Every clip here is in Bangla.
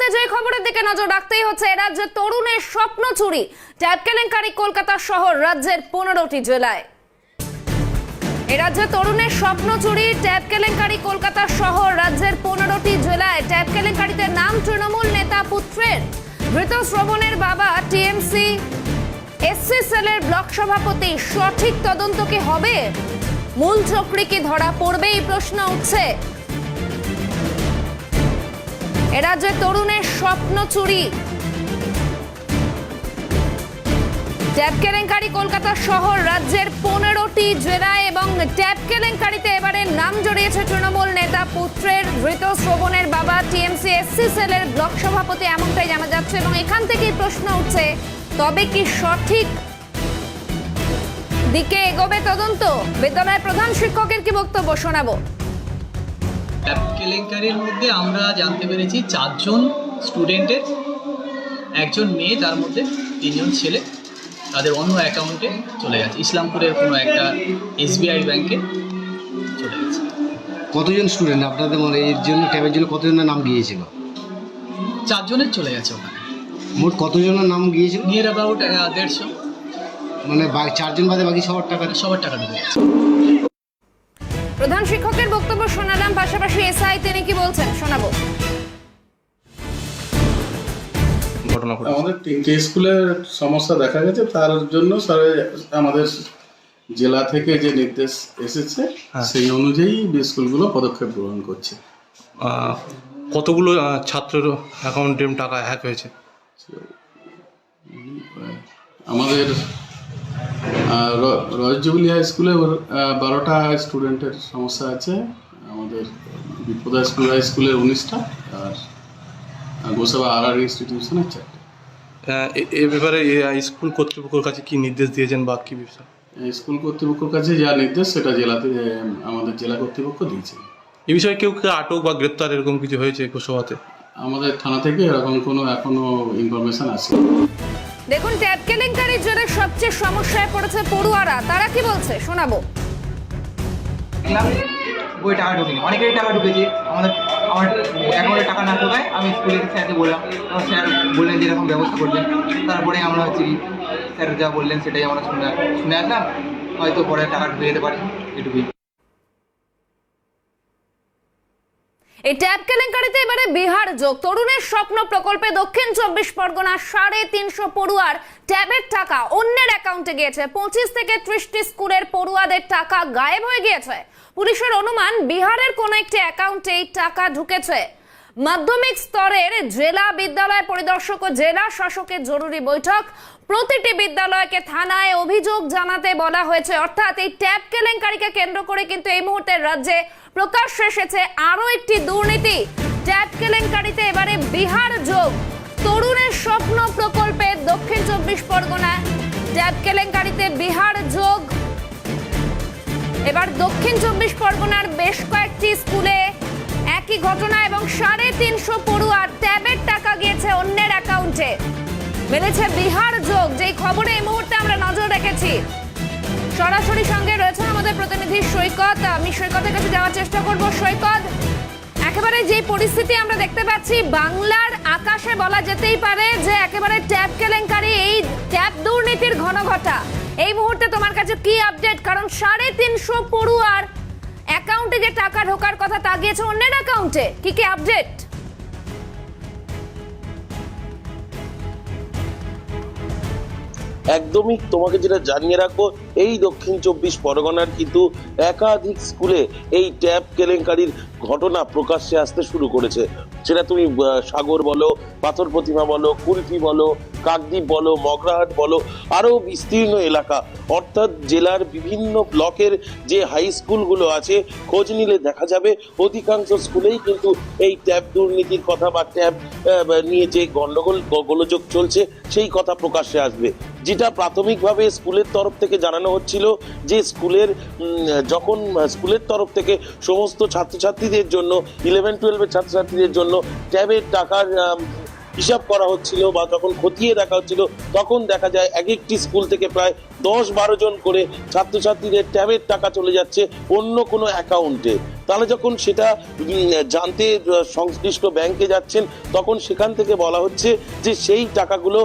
মুহূর্তে যে খবরের দিকে নজর রাখতেই হচ্ছে, রাজ্যের তরুণের স্বপ্ন চুরি, ট্যাব কেলেঙ্কারি কলকাতা সহ রাজ্যের 15টি জেলায়। রাজ্যের তরুণের স্বপ্ন চুরি, ট্যাব কেলেঙ্কারি কলকাতা সহ রাজ্যের 15টি জেলায়। ট্যাব কেলেঙ্কারিতে নাম তৃণমূল নেতা পুত্রের। ধৃত শ্রবণের বাবা টিএমসি এসসি সেলের ব্লক সভাপতি। সঠিক তদন্ত কি হবে? মূল চক্রী কি ধরা পড়বে, এই প্রশ্ন উঠছে। রাজ্যের তরুণের স্বপ্ন চুরি, ট্যাব কেলেঙ্কারি কলকাতা শহর রাজ্যের 15টি জেলায় এবং ট্যাব কেলেঙ্কারিতে এবারে নাম জড়িয়েছে তৃণমূল নেতা পুত্রের। ধৃত শ্রবণের বাবা টিএমসি এসসি সেলের ব্লক সভাপতি, এমনটাই জানা যাচ্ছে। এবং এখান থেকেই প্রশ্ন উঠছে, তবে কি সঠিক দিকে এগোবে তদন্ত? বিদ্যালয়ের প্রধান শিক্ষকের কি বক্তব্য শোনাবো। ট্যাব কেলেঙ্কারির মধ্যে আমরা জানতে পেরেছি 4 জন স্টুডেন্টের, একজন মেয়ে, তার মধ্যে 3 জন ছেলে তাদের অন্য অ্যাকাউন্টে চলে গেছে। ইসলামপুরের কোনো একটা SBI ব্যাংকে চলে গেছে। কতজন স্টুডেন্ট আপনাদের মানে এর জন্য ট্যাবের জন্য কতজনের নাম গিয়েছিল? 4 জনের চলে গেছে ওখানে। মোট কতজনের নাম গিয়েছিল? Near about 150। মানে 4 জন বাদে বাকি সবার টাকা ঢুকে গেছে। প্রধান শিক্ষকের বক্তব্য শোনালাম, পাশাপাশি এসআই তিনি কি বলছেন শোনাবো। আমাদের 3টে স্কুলের সমস্যা দেখা গেছে, তার জন্য স্যার আমাদের জেলা থেকে যে নির্দেশ এসেছে সেই অনুযায়ী স্কুলগুলো পদক্ষেপ গ্রহণ করছে। কতগুলো ছাত্রের অ্যাকাউন্টে টাকা হ্যাক হয়েছে? আমাদের রয়্যাল জুবিলি হাই স্কুলে 12টা স্টুডেন্টের সমস্যা আছে, আমাদের বিপদা স্কুল হাই স্কুলের 19টা, আর গোসাবা RR ইনস্টিটিউশনের 4টা। এ ব্যাপারে স্কুল কর্তৃপক্ষের কাছে কি নির্দেশ দিয়েছেন বা কি বিষয়? স্কুল কর্তৃপক্ষের কাছে যা নির্দেশ সেটা জেলাতে আমাদের জেলা কর্তৃপক্ষ দিয়েছে। এই বিষয়ে কেউ আটক বা গ্রেপ্তার এরকম কিছু হয়েছে গোসাবাতে? আমাদের থানা থেকে এরকম কোনো এখনো ইনফরমেশন আসে। দেখুন, ট্যাব কেলেঙ্কারির জন্য সবচেয়ে সমস্যায় পড়েছে পড়ুয়ারা, তারা কি বলছে শোনাবো। বই টাকা ঢুকেনি, অনেকেরই টাকা ঢুকেছে। আমার অ্যাকাউন্টে টাকা না ঢোকায় আমি স্কুলে স্যারকে বললাম, আমার স্যার বললেন যে এরকম ব্যবস্থা করবেন। তারপরে আমরা হচ্ছে স্যার যা বললেন সেটাই আমরা শুনে আসলাম, হয়তো পরে টাকা ঢুকে যেতে পারে, এটুকুই। এই ট্যাব কেলেঙ্কারিতে এবারে বিহার যোগ। তরুণের স্বপ্ন প্রকল্পে দক্ষিণ 24 পরগনা 350 পড়ুয়ার ট্যাবের টাকা অন্যের অ্যাকাউন্টে গিয়েছে। 25 থেকে 30টি স্কুলের পড়ুয়াদের টাকা গায়েব হয়ে গিয়েছে। পুলিশের অনুমান বিহারের কোন একটি অ্যাকাউন্টে এই টাকা ঢুকেছে। মাধ্যমিক স্তরের জেলা বিদ্যালয় পরিদর্শক ও জেলা শাসকের জরুরি বৈঠক। প্রতিটি বিদ্যালয়কে থানায় অভিযোগ জানাতে বলা হয়েছে। অর্থাৎ এই ট্যাব কেলেঙ্কারিকে কেন্দ্র করে কিন্তু এই মুহূর্তে রাজ্যে প্রকাশ্যে এসেছে আরো একটি দুর্নীতি। ট্যাব কেলেঙ্কারিতে এবারে বিহার যোগ। তরুণের স্বপ্ন প্রকল্পে দক্ষিণ 24 পরগনায় ট্যাব কেলেঙ্কারিতে বিহার যোগ। এবার দক্ষিণ 24 পরগনার বেশ কয়েকটি স্কুলে একই ঘটনা এবং 350 পড়ুয়ার ট্যাবের টাকা গিয়েছে অন্যের অ্যাকাউন্টে। মিলেছে বিহার যোগ, যেই খবরে এই মুহূর্তে আমরা নজর রেখেছি। সরাসরি সঙ্গে রয়েছেন আমাদের প্রতিনিধি সৈকত। আমি সৈকতের কাছে যাওয়ার চেষ্টা করব। সৈকত, একেবারে যে পরিস্থিতি আমরা দেখতে পাচ্ছি বাংলার আকাশে, বলা যেতেই পারে যে একেবারে ট্যাব কেলেঙ্কারি, এই ট্যাব দুর্নীতির ঘনঘটা। এই মুহূর্তে তোমার কাছে কি আপডেট? কারণ 350 পড়ুয়ার অ্যাকাউন্টে যে টাকা ঢোকার কথা তা গিয়েছে অন্যের অ্যাকাউন্টে, কি কি আপডেট? একদমই তোমাকে যেটা জানিয়ে রাখবো, এই দক্ষিণ 24 পরগনার কিন্তু একাধিক স্কুলে এই ট্যাব কেলেঙ্কারির ঘটনা প্রকাশ্যে আসতে শুরু করেছে। সেটা তুমি সাগর বলো, পাথর প্রতিমা বলো, কুলফি বলো, কাকদ্বীপ বলো, মগরাহাট বলো, আরো বিস্তীর্ণ এলাকা, অর্থাৎ জেলার বিভিন্ন ব্লকের যে হাই স্কুলগুলো আছে খোঁজ নিলে দেখা যাবে অধিকাংশ স্কুলেই কিন্তু এই ট্যাব দুর্নীতির কথা বা ট্যাব নিয়ে যে গন্ডগোল গোলযোগ চলছে সেই কথা প্রকাশ্যে আসবে। যেটা প্রাথমিকভাবে স্কুলের তরফ থেকে জানানো হচ্ছিল যে যখন স্কুলের তরফ থেকে সমস্ত ছাত্রছাত্রীদের জন্য 11-12 ছাত্রছাত্রীদের জন্য ট্যাবের টাকার হিসাব করা হচ্ছিল বা যখন খতিয়ে দেখা হচ্ছিল, তখন দেখা যায় এক একটি স্কুল থেকে প্রায় 10-12 জন করে ছাত্রছাত্রীদের ট্যাবের টাকা চলে যাচ্ছে অন্য কোনো অ্যাকাউন্টে। তাহলে যখন সেটা জানতে সংশ্লিষ্ট ব্যাংকে যাচ্ছেন, তখন সেখান থেকে বলা হচ্ছে যে সেই টাকাগুলো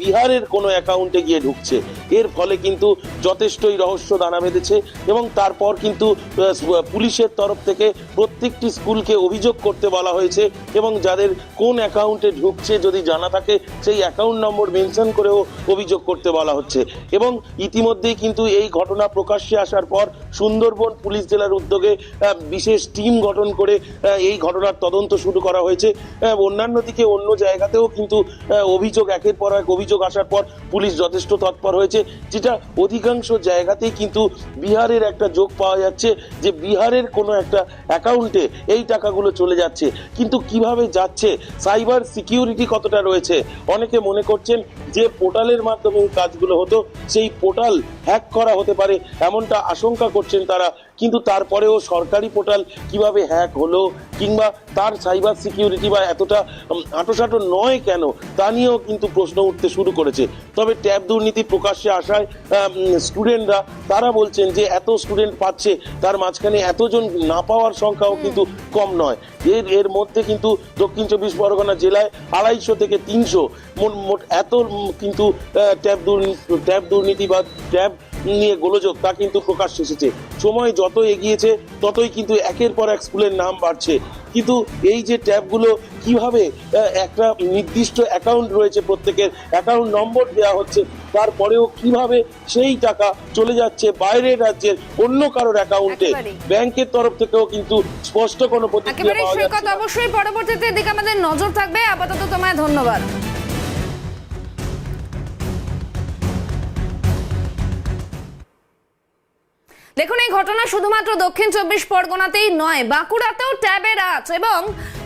বিহারের কোনো অ্যাকাউন্টে গিয়ে ঢুকছে। এর ফলে কিন্তু যথেষ্টই রহস্য দানা বেঁধেছে এবং তারপর কিন্তু পুলিশের তরফ থেকে প্রত্যেকটি স্কুলকে অভিযোগ করতে বলা হয়েছে এবং যাদের কোন অ্যাকাউন্টে ঢুকছে যদি জানা থাকে সেই অ্যাকাউন্ট নম্বর মেনশন করেও অভিযোগ করতে বলা হচ্ছে। এবং ইতিমধ্যেই কিন্তু এই ঘটনা প্রকাশ্যে আসার পর সুন্দরবন পুলিশ জেলার উদ্যোগে বিশেষ টিম গঠন করে এই ঘটনার তদন্ত শুরু করা হয়েছে। অন্যান্য দিকে অন্য জায়গাতেও কিন্তু অভিযোগ একের পর এক অভিযোগ আসার পর পুলিশ যথেষ্ট তৎপর হয়েছে, যেটা অধিকাংশ জায়গাতেই কিন্তু বিহারের একটা যোগ পাওয়া যাচ্ছে যে বিহারের কোনো একটা অ্যাকাউন্টে এই টাকাগুলো চলে যাচ্ছে। কিন্তু কিভাবে যাচ্ছে, সাইবার সিকিউরিটি কতটা রয়েছে, অনেকে মনে করছেন যে পোর্টালের মাধ্যমে এই কাজগুলো হতো, সেই পোর্টাল হ্যাক করা হতে পারে এমনটা আশঙ্কা করছেন তারা। কিন্তু তারপরেও সরকারি পোর্টাল কিভাবে হ্যাক হলো কিংবা তার সাইবার সিকিউরিটি বা এতটা আঁটোসাঁটো নয় কেন, তা নিয়েও কিন্তু প্রশ্ন উঠতে শুরু করেছে। তবে ট্যাব দুর্নীতি প্রকাশ্যে আসায় স্টুডেন্টরা তারা বলছেন যে এত স্টুডেন্ট পাচ্ছে, তার মাঝখানে এতজন না পাওয়ার সংখ্যাও কিন্তু কম নয়। এর মধ্যে কিন্তু দক্ষিণ 24 পরগনা জেলায় 250 থেকে 300 মোট এত কিন্তু ট্যাব দুর্নীতি বা ট্যাব নিয়ে গোলযোগ তা কিন্তু প্রকাশ্যে এসেছে। সময় যত এগিয়েছে ততই কিন্তু একের পর এক স্কুলের নাম বাড়ছে। কিন্তু এই যে ট্যাবগুলো কিভাবে একটা নির্দিষ্ট অ্যাকাউন্ট রয়েছে, প্রত্যেকের অ্যাকাউন্ট নম্বর দেওয়া হচ্ছে, তারপরেও কিভাবে সেই টাকা চলে যাচ্ছে বাইরের রাজ্যের অন্য কারোর অ্যাকাউন্টে, ব্যাংকের তরফ থেকেও কিন্তু স্পষ্ট কোনো প্রতিক্রিয়া পাওয়া যাচ্ছে না। অবশ্যই পরবর্তীতে দিকে আমাদের নজর থাকবে। আপাতত তোমায় ধন্যবাদ। দেখুন, এই ঘটনা শুধুমাত্র দক্ষিণ 24 পরগনাতেই নয়, বাঁকুড়াতেও ট্যাবের আঁচ এবং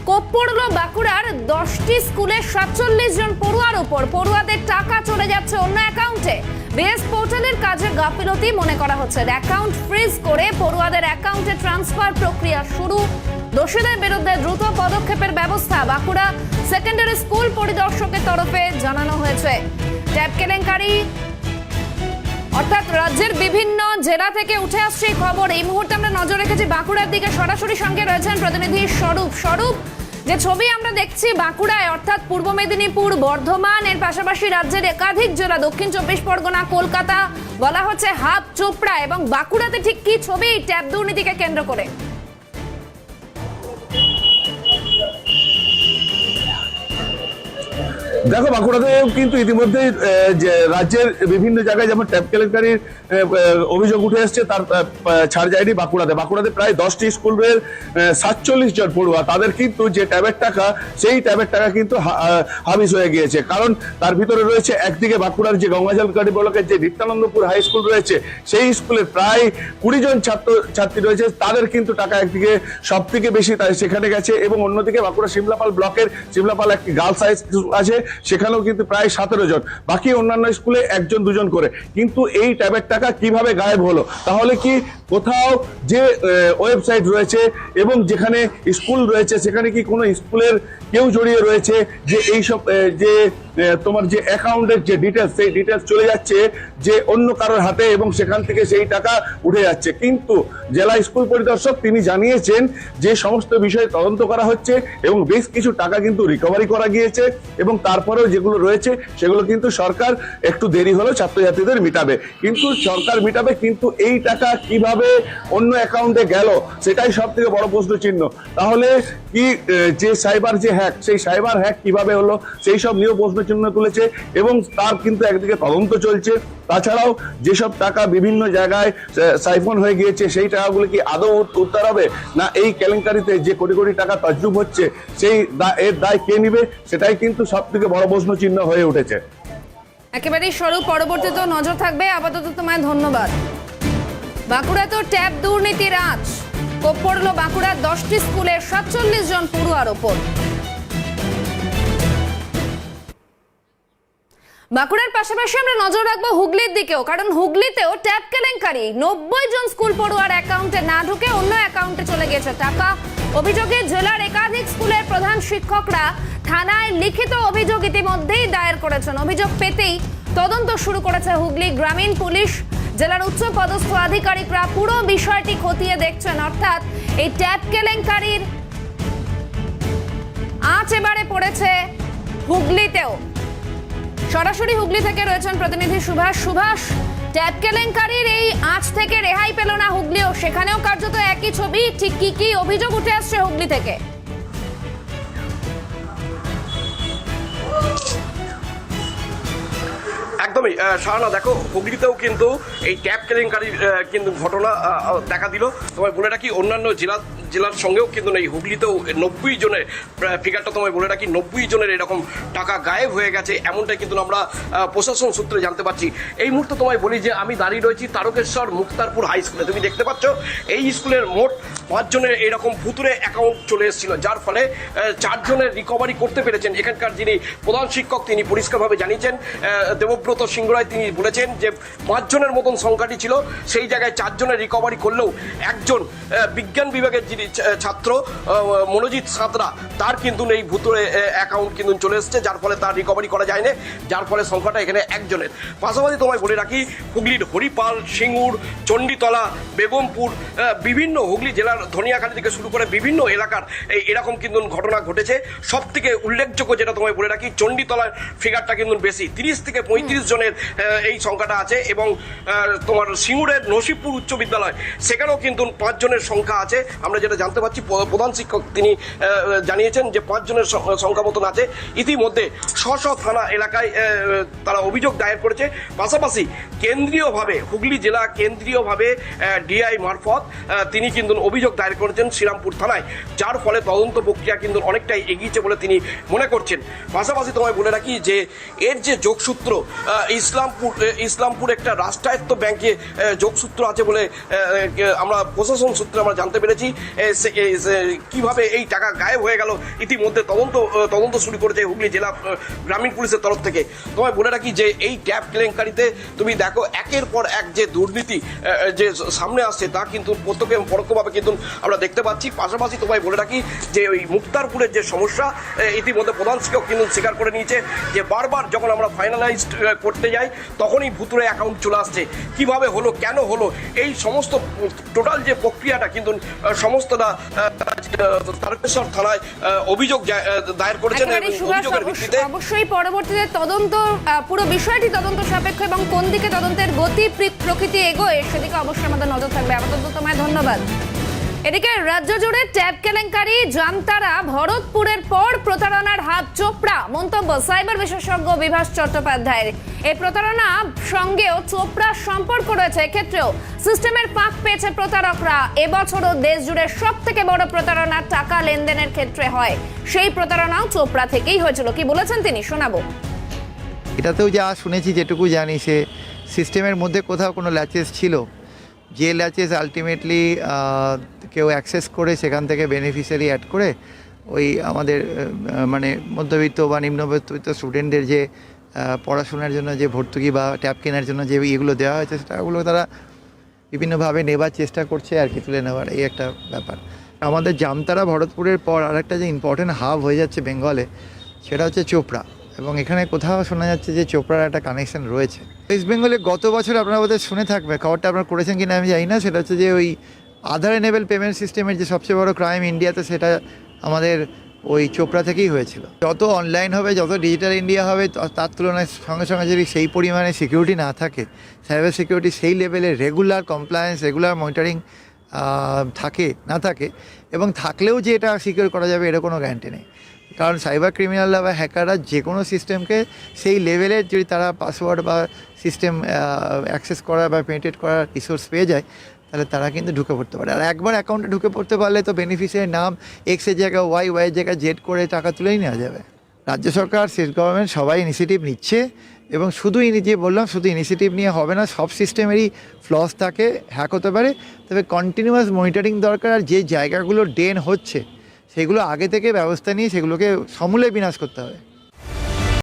কোপ পড়ল বাঁকুড়ার 10টি স্কুলের 47 জন পড়ুয়ার উপর। পড়ুয়াদের টাকা চলে যাচ্ছে অন্য অ্যাকাউন্টে। বিএস পোর্টালের কাজে গাফিলতি মনে করা হচ্ছে। অ্যাকাউন্ট ফ্রিজ করে পড়ুয়াদের অ্যাকাউন্টে ট্রান্সফার প্রক্রিয়া শুরু। দোষীদের বিরুদ্ধে দ্রুত পদক্ষেপের ব্যবস্থা বাঁকুড়া সেকেন্ডারি স্কুল পরিদর্শকের তরফে জানানো হয়েছে। ট্যাব কেলেঙ্কারি অর্থাৎ রাজ্যের বিভিন্ন জেলা থেকে উঠে আসছে এই খবর। এই মুহূর্তে আমরা নজর রেখেছি বাঁকুড়ার দিকে। সরাসরি সঙ্গে রয়েছেন প্রতিনিধি স্বরূপ। যে ছবি আমরা দেখছি বাঁকুড়ায় অর্থাৎ পূর্ব মেদিনীপুর, বর্ধমান, এর পাশাপাশি রাজ্যের একাধিক জেলা, দক্ষিণ 24 পরগনা, কলকাতা, বলা হচ্ছে হাব, চোপড়া, এবং বাঁকুড়াতে ঠিক কি ছবি ট্যাব দুর্নীতিকে কেন্দ্র করে? দেখো, বাঁকুড়াতেও কিন্তু ইতিমধ্যে রাজ্যের বিভিন্ন জায়গায় যেমন ট্যাব কেলেঙ্কারির অভিযোগ উঠে এসছে, তার ছাড় যায়নি বাঁকুড়াতে প্রায় 10টি স্কুলের 47 জন পড়ুয়া, তাদের কিন্তু যে ট্যাবের টাকা, সেই ট্যাবের টাকা কিন্তু হাবিস হয়ে গিয়েছে। কারণ তার ভিতরে রয়েছে একদিকে বাঁকুড়ার যে গঙ্গাজলকারী ব্লকের যে নিত্যানন্দপুর হাই স্কুল রয়েছে, সেই স্কুলের প্রায় 20 জন ছাত্রী রয়েছে, তাদের কিন্তু টাকা একদিকে সব থেকে বেশি সেখানে গেছে। এবং অন্যদিকে বাঁকুড়া সিমলাপাল ব্লকের সিমলাপাল একটি গার্লস হাই স্কুল আছে, সেখানেও কিন্তু প্রায় 17 জন, বাকি অন্যান্য স্কুলে 1জন 2জন করে। কিন্তু এই ট্যাবের টাকা কিভাবে গায়েব হলো? তাহলে কি কোথাও যে ওয়েবসাইট রয়েছে এবং যেখানে স্কুল রয়েছে, সেখানে কি কোনো স্কুলের কেউ জড়িয়ে রয়েছে যে এইসব যে তোমার যে অ্যাকাউন্টের যে ডিটেলস, সেই ডিটেলস চলে যাচ্ছে যে অন্য কারোর হাতে এবং সেখান থেকে সেই টাকা উঠে যাচ্ছে? কিন্তু জেলা স্কুল পরিদর্শক তিনি জানিয়েছেন যে সমস্ত বিষয়ে তদন্ত করা হচ্ছে এবং বেশ কিছু টাকা কিন্তু রিকভারি করা গিয়েছে এবং তারপরেও যেগুলো রয়েছে সেগুলো কিন্তু সরকার একটু দেরি হলেও ছাত্রছাত্রীদের মিটাবে। কিন্তু সরকার মিটাবে, কিন্তু এই টাকা কিভাবে অন্য অ্যাকাউন্টে গেল সেটাই সব থেকে বড় প্রশ্ন চিহ্ন। তাহলে কি যে সাইবার যে হ্যাক, সেই সাইবার হ্যাক কিভাবে হলো সেই সব নিয়েও প্রশ্ন চিহ্ন তুলেছে এবং তার কিন্তু একদিকে তদন্ত চলছে। তাছাড়াও যেসব টাকা বিভিন্ন জায়গায় সাইফন হয়ে গিয়েছে, সেই টাকাগুলো কি আদৌ উদ্ধার হবে, না এই কেলেঙ্কারিতে যে কোটি কোটি টাকা তছরূপ হচ্ছে সেই এর দায় কে নিবে, সেটাই কিন্তু সব থেকে বড় প্রশ্ন চিহ্ন হয়ে উঠেছে। একেবারেই স্বরূপ, পরবর্তীতে নজর থাকবে। আপাতত তোমায় ধন্যবাদ। বাঁকুড়া তো ট্যাব দুর্নীতির আঁচ, কোপ পড়ল বাঁকুড়ার 10টি স্কুলের 47 জন পড়ুয়ার ওপর। বাঁকুড়ার পাশাপাশি আমরা নজর রাখবো হুগলির দিকেও, কারণ হুগলিতেও ট্যাব কেলেঙ্কারি। 90 জন স্কুল পড়ুয়ার অ্যাকাউন্টে না ঢুকে অন্য অ্যাকাউন্টে চলে গেছে টাকা। অভিযোগে জেলার একাধিক স্কুলের প্রধান শিক্ষকরা থানায় লিখিত অভিযোগ ইতিমধ্যেই দায়ের করেছেন। অভিযোগ পেতেই তদন্ত শুরু করেছে হুগলি গ্রামীণ পুলিশ। জেলার উচ্চ পদস্থ আধিকারিকরা পুরো বিষয়টি খতিয়ে দেখছেন। অর্থাৎ এই ট্যাব কেলেঙ্কারির আঁচ এবারে পড়েছে হুগলিতেও। সরাসরি হুগলি থেকে রয়েছেন প্রতিনিধি সুভাষ। ট্যাব কেলেঙ্কারির এই আঁচ থেকে রেহাই পেল না হুগলিও, সেখানেও কার্যত একই ছবি। ঠিক কি কি অভিযোগ উঠে আসছে হুগলি থেকে? একদমই শাহানা, দেখো হুগলিতেও কিন্তু এই ট্যাব কেলেঙ্কারির কিন্তু ঘটনা দেখা দিল। তোমায় বলে রাখি অন্যান্য জেলার সঙ্গেও কিন্তু এই হুগলিতেও 90 জনের ফিগারটা তোমায় বলে রাখি 90 জনের এরকম টাকা গায়েব হয়ে গেছে, এমনটাই কিন্তু আমরা প্রশাসন সূত্রে জানতে পারছি। এই মুহূর্তে তোমায় বলি যে আমি দাঁড়িয়ে রয়েছি তারকেশ্বর মুক্তারপুর হাই স্কুলে। তুমি দেখতে পাচ্ছ এই স্কুলের মোট 5 জনের এরকম ভুতুরে অ্যাকাউন্ট চলে এসেছিল, যার ফলে 4 জনের রিকভারি করতে পেরেছেন। এখানকার যিনি প্রধান শিক্ষক তিনি পরিষ্কারভাবে জানিয়েছেন, দেবব্রত সিংহ রায়, তিনি বলেছেন যে 5 জনের মতন সংখ্যাটি ছিল, সেই জায়গায় 4 জনের রিকভারি করলেও একজন বিজ্ঞান বিভাগের যিনি ছাত্র মনোজিৎ সাঁতরা, তার কিন্তু এই ভুতুরে অ্যাকাউন্ট কিন্তু চলে এসেছে, যার ফলে তার রিকভারি করা যায়নি, যার ফলে সংখ্যাটা এখানে 1 জনের। পাশাপাশি তোমায় বলে রাখি হুগলির হরিপাল, সিঙ্গুর, চণ্ডীতলা, বেগমপুর, বিভিন্ন হুগলি জেলার ধনিয়াখালী থেকে শুরু করে বিভিন্ন এলাকার এরকম কিন্তু ঘটনা ঘটেছে। সব থেকে উল্লেখযোগ্য যেটা তোমায় বলে রাখি, চণ্ডীতলার ফিগারটা কিন্তু বেশি, 30 থেকে 35 জনের এই সংখ্যাটা আছে। এবং তোমার সিঙ্গুরের নসিবপুর উচ্চ বিদ্যালয়, সেখানেও কিন্তু 5 জনের সংখ্যা আছে। আমরা যেটা জানতে পারছি প্রধান শিক্ষক তিনি জানিয়েছেন যে 5 জনের সংখ্যা মতন আছে। ইতিমধ্যে স্ব থানা এলাকায় তারা অভিযোগ দায়ের করেছে। পাশাপাশি কেন্দ্রীয়ভাবে হুগলি জেলা কেন্দ্রীয়ভাবে ডিআই মারফত তিনি কিন্তু অভিযোগ দায়ের করেছেন শ্রীরামপুর থানায়, যার ফলে তদন্ত প্রক্রিয়া কিন্তু অনেকটাই এগিয়েছে বলে তিনি মনে করছেন। পাশাপাশি তোমায় বলে রাখি যে এর যে যোগসূত্র ইসলামপুর একটা রাষ্ট্রায়ত্ত ব্যাংকে যোগসূত্র আছে বলে আমরা প্রশাসন সূত্রে আমরা জানতে পেরেছি। কিভাবে এই টাকা গায়েব হয়ে গেল ইতিমধ্যে তদন্ত শুরু করেছে হুগলি জেলা গ্রামীণ পুলিশের তরফ থেকে। তোমায় বলে রাখি যে এই ট্যাব কেলেঙ্কারিতে তুমি দেখো একের পর এক যে দুর্নীতি যে সামনে আসছে তা কিন্তু প্রত্যক্ষ এবং পরোক্ষভাবে কিন্তু আমরা দেখতে পাচ্ছি। পাশাপাশি তোমায় বলে রাখি যে ওই মুক্তারপুরের যে সমস্যা ইতিমধ্যে প্রধান শিক্ষক কিন্তু স্বীকার করে নিয়েছে যে বারবার যখন আমরা ফাইনালাইজড করতে যাই তখনই ভুতুরে অ্যাকাউন্ট চলে আসছে। কিভাবে হলো, কেন হলো, এই সমস্ত টোটাল যে প্রক্রিয়াটা কিন্তু সমস্তটা তারকেশ্বর থানায় অভিযোগ দায়ের করেছেন। অবশ্যই পরবর্তীতে তদন্ত পুরো বিষয়টি তদন্ত সাপেক্ষ এবং কোন দিকে তদন্তের গতি প্রকৃতি এগোয় সেদিকে অবশ্যই আমাদের নজর থাকবে। আপাতত তোমায় ধন্যবাদ। এদিকে রাজ্য জুড়ে ট্যাব কেলেঙ্কারি, জামতারা, ভরতপুরের পর প্রতারণার হাত চোপড়া, মন্তব্য সাইবার বিশেষজ্ঞ বিভাস চট্টোপাধ্যায়ের। এই প্রতারণা সঙ্গেও চোপড়ার সম্পর্ক রয়েছে। এক্ষেত্রেও সিস্টেমের ফাঁক পেয়েছে প্রতারকরা। এবছরও দেশ জুড়ে সব থেকে বড় প্রতারণা টাকা লেনদেনের ক্ষেত্রে হয়, সেই প্রতারণাও চোপড়া থেকেই হয়েছিল। কি বলেছেন তিনি, শোনাবো। এটাতেও যা শুনেছি, যেটুকু জানি, সে সিস্টেমের মধ্যে কোথাও কোনো ল্যাচেস ছিল, যে ল্যাচেস আলটিমেটলি কেউ অ্যাক্সেস করে সেখান থেকে বেনিফিশিয়ারি অ্যাড করে ওই আমাদের মানে মধ্যবিত্ত বা নিম্নবিত্ত স্টুডেন্টদের যে পড়াশোনার জন্য যে ভর্তুকি বা ট্যাব কেনার জন্য যে এগুলো দেওয়া হয়েছে সেটাগুলো তারা বিভিন্নভাবে নেবার চেষ্টা করছে আর কি, তুলে নেওয়ার এই একটা ব্যাপার। আমাদের জামতারা ভরতপুরের পর আরেকটা যে ইম্পর্টেন্ট হাব হয়ে যাচ্ছে বেঙ্গলে, সেটা হচ্ছে চোপড়া। এবং এখানে কোথাও শোনা যাচ্ছে যে চোপড়ার একটা কানেকশন রয়েছে। ওয়েস্ট বেঙ্গলে গত বছর আপনারা বোধহয় শুনে থাকবে, খবরটা আপনারা করেছেন কিনা আমি জানি না, সেটা হচ্ছে যে ওই আধার এনেবল পেমেন্ট সিস্টেমের যে সবচেয়ে বড় ক্রাইম ইন্ডিয়াতে, সেটা আমাদের ওই চোপড়া থেকেই হয়েছিল। যত অনলাইন হবে, যত ডিজিটাল ইন্ডিয়া হবে, তার তুলনায় সঙ্গে সঙ্গে যদি সেই পরিমাণে সিকিউরিটি না থাকে, সাইবার সিকিউরিটি সেই লেভেলে রেগুলার কমপ্লায়েন্স, রেগুলার মনিটরিং না থাকে, এবং থাকলেও যে এটা সিকিউর করা যাবে এর কোনো গ্যারান্টি নেই। কারণ সাইবার ক্রিমিনালরা বা হ্যাকাররা যে কোনো সিস্টেমকে সেই লেভেলের যদি তারা পাসওয়ার্ড বা সিস্টেম অ্যাক্সেস করার বা পেনিট্রেট করার রিসোর্স পেয়ে যায়, তাহলে তারা কিন্তু ঢুকে পড়তে পারে। আর একবার অ্যাকাউন্টে ঢুকে পড়তে পারলে তো বেনিফিশিয়ারির নাম এক্সের জায়গায় ওয়াইয়ের জায়গায় জেড করে টাকা তুলেই নেওয়া যাবে। রাজ্য সরকার, স্টেট গভর্নমেন্ট সবাই ইনিশিয়েটিভ নিচ্ছে, এবং শুধু শুধু ইনিশিয়েটিভ নিয়ে হবে না, সব সিস্টেমেরই ফ্লস থাকে, হ্যাক হতে পারে, তবে কন্টিনিউয়াস মনিটরিং দরকার। আর যে জায়গাগুলো ড্রেন হচ্ছে সেগুলো আগে থেকে ব্যবস্থা নিয়ে সেগুলোকে সমূলে বিনাশ করতে হবে।